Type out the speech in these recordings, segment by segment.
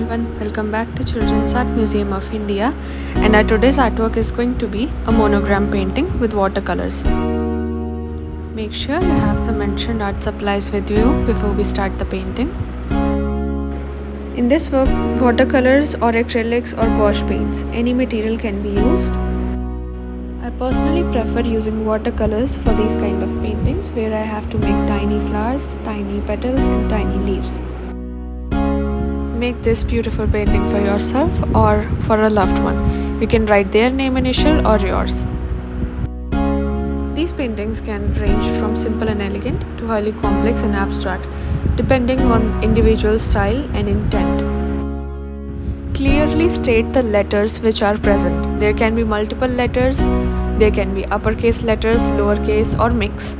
everyone, welcome back to Children's Art Museum of India, and our today's artwork is going to be a monogram painting with watercolors. Make sure you have the mentioned art supplies with you before we start the painting. In this work, watercolors or acrylics or gouache paints, any material can be used. I personally prefer using watercolors for these kind of paintings where I have to make tiny flowers, tiny petals and tiny leaves. Make this beautiful painting for yourself or for a loved one. You can write their name, initial or yours. These paintings can range from simple and elegant to highly complex and abstract, depending on individual style and intent. Clearly state the letters which are present. There can be multiple letters, there can be uppercase letters, lowercase or mix.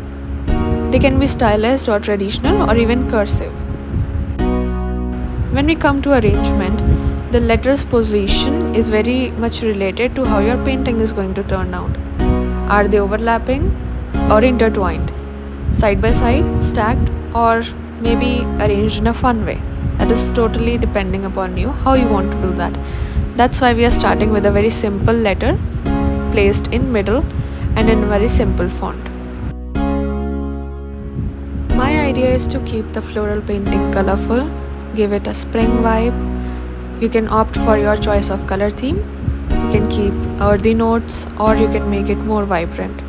They can be stylized or traditional or even cursive. When we come to arrangement, the letters position is very much related to how your painting is going to turn out. Are they overlapping or intertwined? Side by side, stacked, or maybe arranged in a fun way? That is totally depending upon you, how you want to do that. That's why we are starting with a very simple letter placed in middle and in a very simple font. My idea is to keep the floral painting colorful, give it a spring vibe. You can opt for your choice of color theme. You can keep earthy notes or you can make it more vibrant.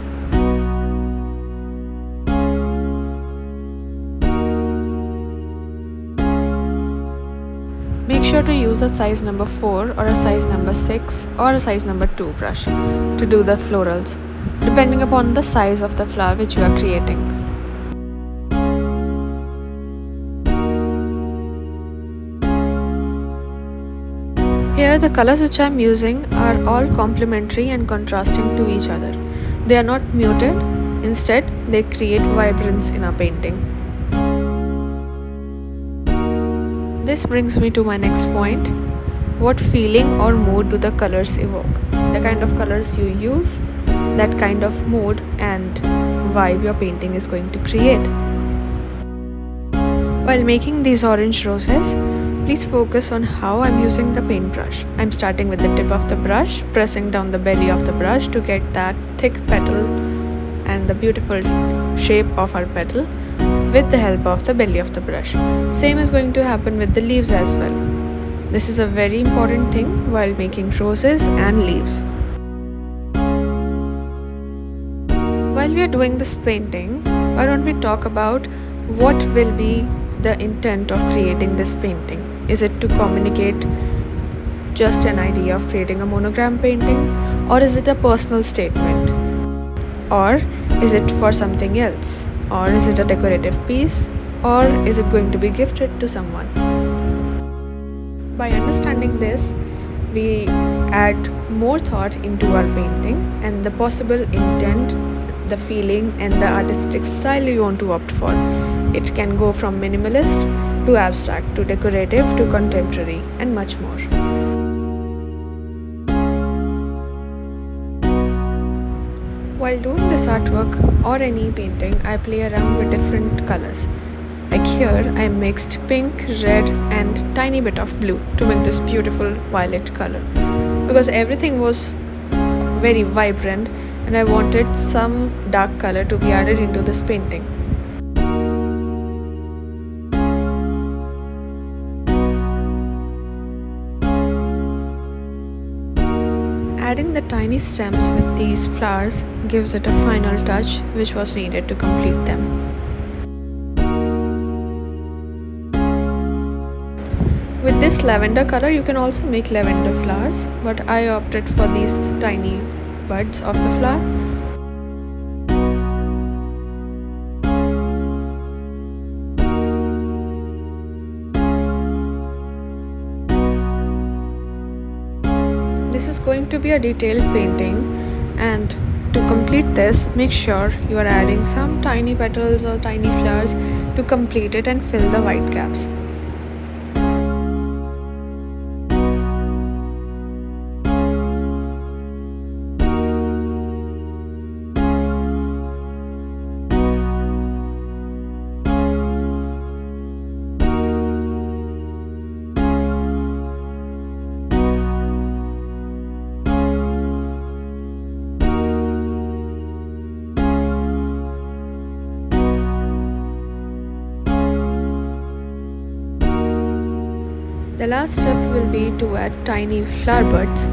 Make sure to use a size number 4 or a size number 6 or a size number 2 brush to do the florals, depending upon the size of the flower which you are creating. Here the colors which I am using are all complementary and contrasting to each other. They are not muted, instead they create vibrance in a painting. This brings me to my next point. What feeling or mood do the colors evoke? The kind of colors you use, that kind of mood and vibe your painting is going to create. While making these orange roses, please focus on how I'm using the paintbrush. I'm starting with the tip of the brush, pressing down the belly of the brush to get that thick petal and the beautiful shape of our petal with the help of the belly of the brush. Same is going to happen with the leaves as well. This is a very important thing while making roses and leaves. While we are doing this painting, why don't we talk about what will be the intent of creating this painting? Is it to communicate just an idea of creating a monogram painting, or is it a personal statement, or is it for something else, or is it a decorative piece, or is it going to be gifted to someone? By understanding this, we add more thought into our painting and the possible intent, the feeling and the artistic style you want to opt for. It can go from minimalist to abstract to decorative to contemporary and much more. While doing this artwork or any painting, I play around with different colors. Like here, I mixed pink, red and tiny bit of blue to make this beautiful violet color. Because everything was very vibrant and I wanted some dark color to be added into this painting. Adding the tiny stems with these flowers gives it a final touch which was needed to complete them. With this lavender color you can also make lavender flowers, but I opted for these tiny buds of the flower. This is going to be a detailed painting, and to complete this, make sure you are adding some tiny petals or tiny flowers to complete it and fill the white gaps. The last step will be to add tiny flower buds,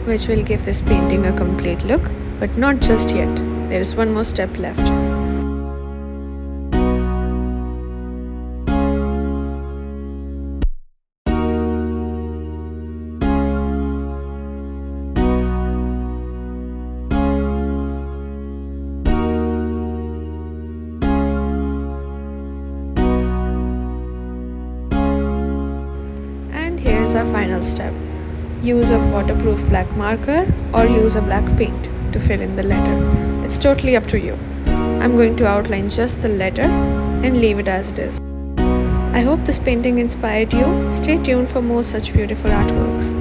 which will give this painting a complete look, but not just yet. There is one more step left. Here's our final step. Use a waterproof black marker or use a black paint to fill in the letter. It's totally up to you. I'm going to outline just the letter and leave it as it is. I hope this painting inspired you. Stay tuned for more such beautiful artworks.